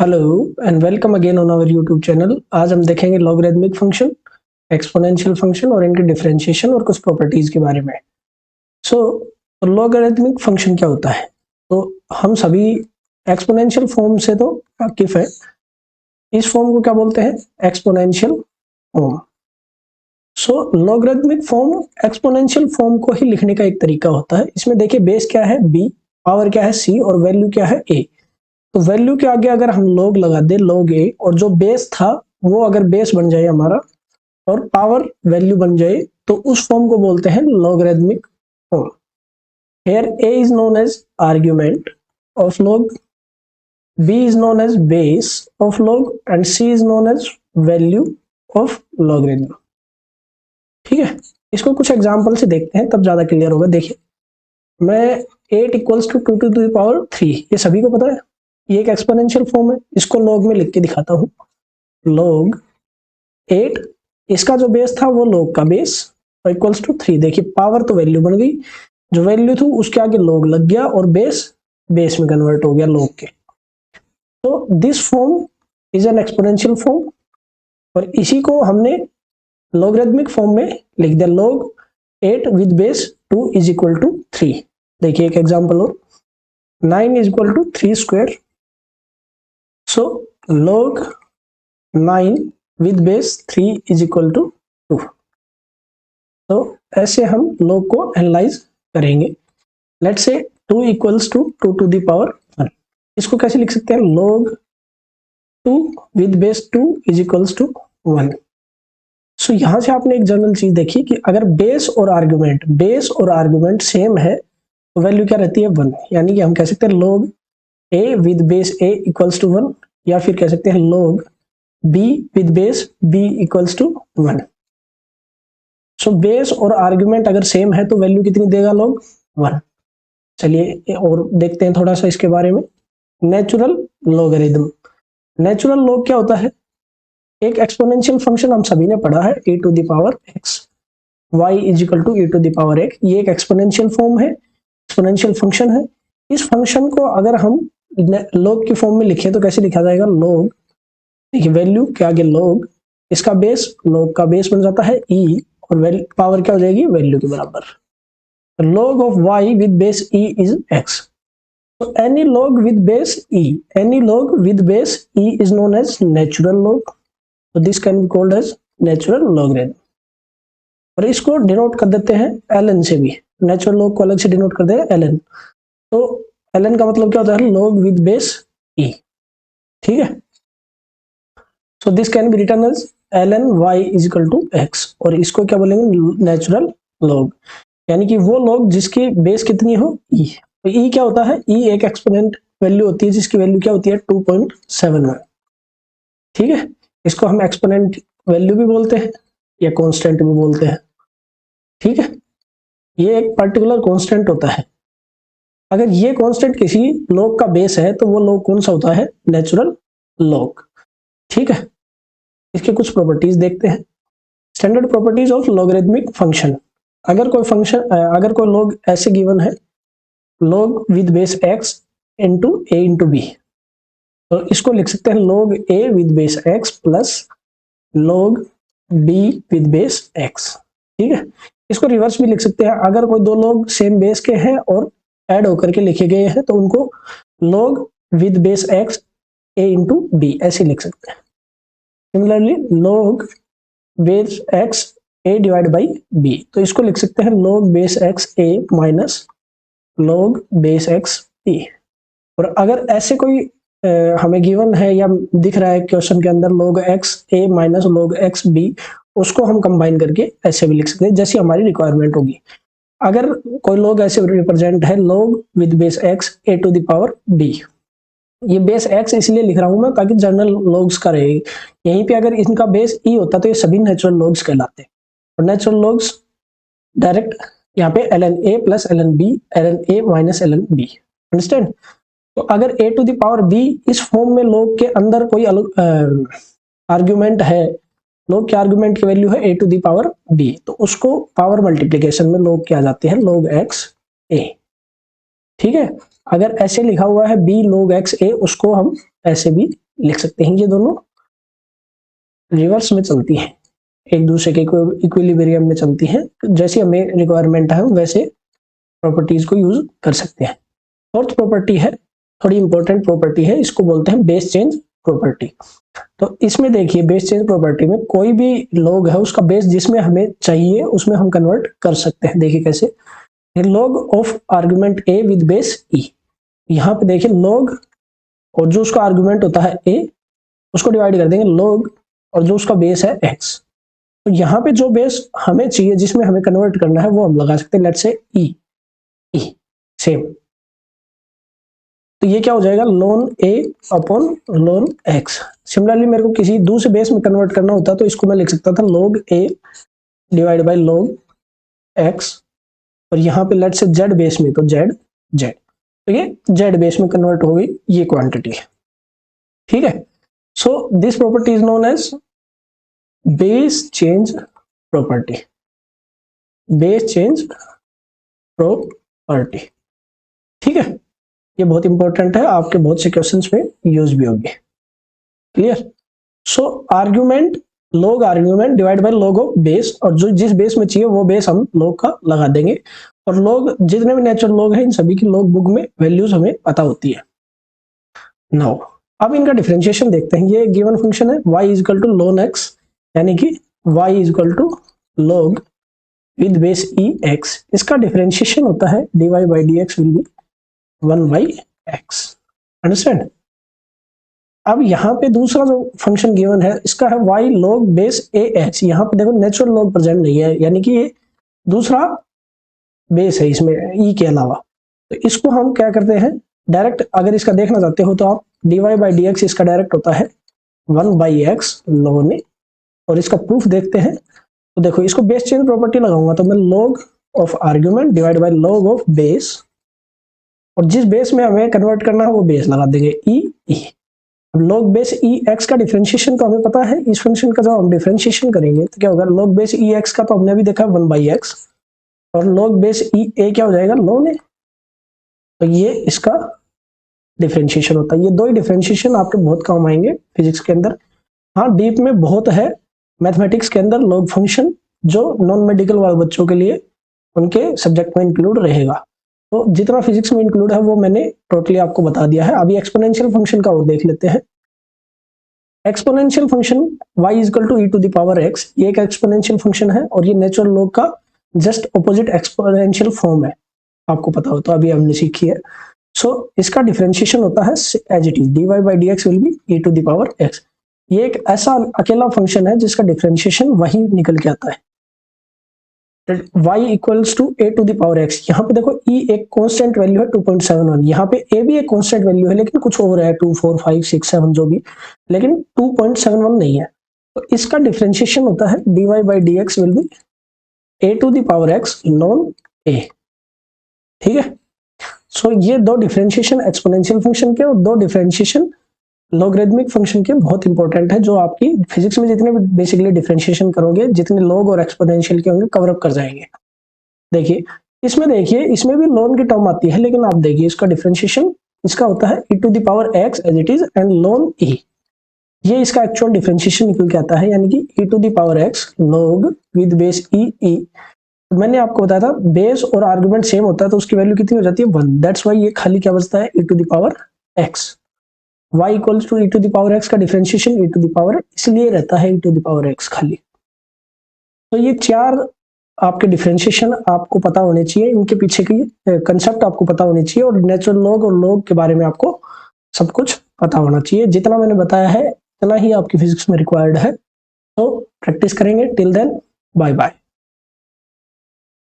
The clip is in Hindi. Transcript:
Hello and welcome again on our YouTube channel. आज हम देखेंगे लॉगरिदमिक फंक्शन, एक्सपोनेंशियल फंक्शन और इनके डिफरेंशिएशन और कुछ प्रॉपर्टीज के बारे में। सो लॉगरिदमिक फंक्शन क्या होता है? तो हम सभी एक्सपोनेंशियल फॉर्म से तो वाकिफ है। इस फॉर्म को क्या बोलते हैं? Exponential form. So logarithmic form exponential form को ही लिखने का एक तरीका होता है। इसमें देखिए बेस क्या है b, पावर क्या है c और वैल्यू क्या है a। तो वैल्यू के आगे अगर हम log लगा दे log a, और जो बेस था वो अगर बेस बन जाए हमारा और पावर वैल्यू बन जाए तो उस फॉर्म को बोलते हैं logarithmic form. Here a is known as argument of log, b is known as base of log and c is known as value of logarithm। ठीक है, इसको कुछ एग्जांपल से देखते हैं तब ज्यादा क्लियर होगा। देखिए मैं 8 equals to 2 to the power 3, ये सभी को पता है, ये एक एक्सपोनेंशियल फॉर्म है। इसको log में लिख के दिखाता हूँ। log 8, इसका जो बेस था वो log का बेस और इक्वल्स टू 3। देखिए पावर तो वैल्यू बन गई, जो वैल्यू थी उसके आगे log लग गया और बेस बेस में कन्वर्ट हो गया log के। तो this form is an exponential form और इसी को हमने लॉगरिदमिक फॉर्म में लिख दिया। log 8 with base 2 is equal to 3। देखिए एक एग्जांपल और 9 is equal to 3 square. So log 9 with base 3 is equal to 2। तो ऐसे हम log को एनालाइज करेंगे। Let's say 2 equals to 2 to the power 1। इसको कैसे लिख सकते हैं? log 2 with base 2 is equals to 1। सो यहां से आपने एक जनरल चीज देखी कि अगर बेस और आर्गुमेंट सेम है तो वैल्यू क्या रहती है? 1। यानी कि हम कह सकते हैं log a with base a equals to 1, या फिर कह सकते हैं log b with base b equals to 1। So base और आर्गुमेंट अगर सेम है तो वैल्यू कितनी देगा? log 1। चलिए और देखते हैं थोड़ा सा इसके बारे में। Natural logarithm. नेचुरल लॉग क्या होता है? एक एक्सपोनेंशियल फंक्शन हम सभी ने पढ़ा है, e to the power x, y is equal to e to the power x। ये एक एक्सपोनेंशियल फॉर्म है, एक्सपोनेंशियल फंक्शन है। इस फंक्शन को अगर हम log की फॉर्म में लिखें तो कैसे लिखा जाएगा? log, देखिए वैल्यू के आगे log, इसका बेस log का बेस बन जाता है e और पावर क्या हो जाएगी? वैल्यू के बराबर। log of y with base e is x। So any log with base e is known as natural log। So this can be called as natural logarithm। और इसको डिनोट कर देते हैं ln से भी। नेचुरल लॉग को अलग से डिनोट कर दे ln। तो ln का मतलब क्या होता है? log with base e। ठीक है, so this can be written as ln y is equal to x। और इसको क्या बोलेंगे? नेचुरल लॉग, यानी कि वो लॉग जिसकी बेस कितनी हो? e। तो e क्या होता है? e एक एक्सपोनेंट वैल्यू होती है जिसकी वैल्यू क्या होती है? 2.71। ठीक है, इसको हम एक्सपोनेंट वैल्यू भी बोलते हैं या कांस्टेंट भी बोलते हैं। ठीक है, ये एक पर्टिकुलर कांस्टेंट होता है। अगर ये कांस्टेंट किसी लॉग का बेस है तो वो लॉग कौन सा होता है? Natural log. ठीक है, इसके कुछ प्रॉपर्टीज देखते हैं। Standard properties of logarithmic function. अगर कोई लॉग ऐसे गिवन है, log with base x into a into b, तो इसको लिख सकते हैं log a with base x plus log b with base x। ठीक है, इसको रिवर्स भी लिख सकते हैं। अगर कोई दो लोग सेम बेस के हैं और ऐड होकर के लिखे गए हैं तो उनको log with base x a into b ऐसे लिख सकते हैं। Similarly log base x a divide by b, तो इसको लिख सकते हैं log base x a minus log base x b। और अगर ऐसे कोई हमें गिवन है या दिख रहा है क्वेश्चन के अंदर log x a minus log x b, उसको हम कंबाइन करके ऐसे भी लिख सकते हैं जैसी हमारी रिक्वायरमेंट होगी। अगर कोई log ऐसे रिप्रेजेंट है log with base x a to the power b, ये बेस x इसलिए लिख रहा हूं मैं ताकि जनरल लॉग्स का रहे। यहीं पे अगर इनका बेस e होता तो ये सभी नेचुरल लॉग्स कहलाते। और नेचुरल लॉग्स डायरेक्ट यहाँ पे ln a plus ln b, ln a minus ln b। Understand? तो अगर a to the power b इस फॉर्म में log के अंदर कोई आर्गुमेंट है, log के आर्गुमेंट की वैल्यू है a to the power b, तो उसको पावर मल्टीप्लिकेशन में log किया जाते हैं log x a। ठीक है, अगर ऐसे लिखा हुआ है b log x a, उसको हम ऐसे भी लिख सकते हैं। ये दोनों रिवर्स में चलती हैं, एक दूसरे के इक्विलिब्रियम में चलती हैं। जैसे हमें रिक्वायरमेंट है वैसे प्रॉपर्टीज को यूज कर सकते हैं। फोर्थ प्रॉपर्टी है, थोड़ी इंपॉर्टेंट प्रॉपर्टी है, इसको बोलते हैं बेस चेंज प्रॉपर्टी। तो इसमें देखिए बेस चेंज प्रॉपर्टी में कोई भी लॉग है उसका बेस जिसमें हमें चाहिए उसमें हम कन्वर्ट कर सकते हैं। देखिए कैसे, log of argument a with base e. यहाँ पे देखिए लॉग और जो उसका आर्गुमेंट होता है ए उसको डिवाइड कर देंगे लॉग और जो उसका बेस है एक्स। तो यहाँ पे जो बेस हमें चाहिए जिसमें हमें कन्वर्ट करना है वो हम लगा सकते हैं, लेट्स से ई सेम। तो ये क्या हो जाएगा, ln a upon ln x। Similarly मेरे को किसी दूसरे बेस में कन्वर्ट करना होता तो इसको मैं लिख सकता था log a divide by log x, और यहाँ पे लेट से z बेस में तो z। तो ये z बेस में कन्वर्ट हो गई ये क्वांटिटी है, ठीक है। So this property is known as base change property, base change property, ठीक है। ये बहुत इंपॉर्टेंट है, आपके बहुत से क्वेश्चंस में यूज भी होगी। Clear. So argument log argument divide by log of base, और जो जिस बेस में चाहिए वो बेस हम लॉग का लगा देंगे। और लॉग जितने भी नेचुरल लॉग है इन सभी की लॉग बुक में वैल्यूज हमें पता होती है। नाउ अब इनका डिफरेंशिएशन देखते हैं। ये गिवन फंक्शन है y is equal to ln x, यानी कि y is equal to log with base e x. इसका डिफरेंशिएशन होता है dy by d x will be 1/x। Understand. अब यहाँ पे दूसरा जो फंक्शन गिवन है इसका है y log बेस ax। यहाँ पे देखो नेचुरल लॉग प्रेजेंट नहीं है, यानी कि ये दूसरा बेस है इसमें e के अलावा। तो इसको हम क्या करते हैं डायरेक्ट, अगर इसका देखना चाहते हो तो आप dy बाई डी एक्स, इसका डायरेक्ट होता है 1/x ln a। और इसका प्रूफ देखते हैं। तो देखो इसको बेस चेंज प्रॉपर्टी लगाऊंगा तो मैं log of argument divide by log of base, और जिस बेस में हमें कन्वर्ट करना है वो बेस लगा देंगे ई। अब log बेस ई एक्स का डिफरेंशिएशन तो हमें पता है, इस फंक्शन का जब हम डिफरेंशिएशन करेंगे तो क्या होगा, log बेस ई एक्स का तो हमने अभी देखा 1/x, और log बेस ई ए क्या हो जाएगा ln a। तो ये इसका डिफरेंशिएशन होता है। ये दो ही डिफरेंशिएशन आपके बहुत काम आएंगे फिजिक्स के अंदर। हाँ डीप में बहुत है मैथमेटिक्स के अंदर log फंक्शन, जो नॉन मेडिकल वाले बच्चों के लिए उनके सब्जेक्ट में इंक्लूड रहेगा। तो जितना फिजिक्स में इंक्लूड है वो मैंने टोटली आपको बता दिया है। अभी एक्सपोनेंशियल फंक्शन का और देख लेते हैं। Exponential function y is equal to e to the power x, ये एक एक्सपोनेंशियल फंक्शन है और ये नेचुरल लॉग का जस्ट ऑपोजिट एक्सपोनेंशियल फॉर्म है, आपको पता हो तो अभी हमने सीखी है। सो इसका डिफरेंशिएशन होता है as it is dy by d x will be e to the power x। ये एक ऐसा अकेला फंक्शन है जिसका डिफरेंशिएशन वही निकल के आता है, y equals to a to the power x। यहाँ पे देखो e एक कांस्टेंट वैल्यू है 2.71, यहाँ पे a भी एक कांस्टेंट वैल्यू है लेकिन कुछ और है 2, 4, 5, 6, 7 जो भी, लेकिन 2.71 नहीं है। तो इसका डिफरेंशिएशन होता है dy by d x will be a to the power x ln a, ठीक है। सो ये दो डिफरेंशिएशन एक्सपोनेंशियल फंक्शन के और दो डिफरेंशिएशन लॉगरिथमिक फंक्शन के बहुत इंपॉर्टेंट है, जो आपकी फिजिक्स में जितने भी बेसिकली डिफरेंशिएशन करोगे जितने लॉग और एक्सपोनेंशियल के होंगे कवर अप कर जाएंगे। देखिए इसमें भी ln की टर्म आती है, लेकिन आप देखिए इसका डिफरेंशिएशन इसका होता है e to the power x as it is and ln e। ये इसका एक्चुअल डिफरेंशिएशन निकल के आता है, यानी कि e to the power x log with base e। तो मैंने आपको बताया था बेस और आर्गुमेंट सेम होता है तो उसकी वैल्यू कितनी हो जाती है 1। दैट्स वाई ये खाली क्या बचता है e to the power x। y equals to e to the power x का differentiation e to the power इसलिए रहता है e to the power x खाली। तो ये चार आपके डिफरेंशिएशन आपको पता होने चाहिए, इनके पीछे की कंसेप्ट आपको पता होनी चाहिए, और नेचुरल लॉग और लॉग के बारे में आपको सब कुछ पता होना चाहिए। जितना मैंने बताया है उतना ही आपकी फिजिक्स में रिक्वायर्ड है। तो प्रैक्टिस करेंगे। Till then bye bye.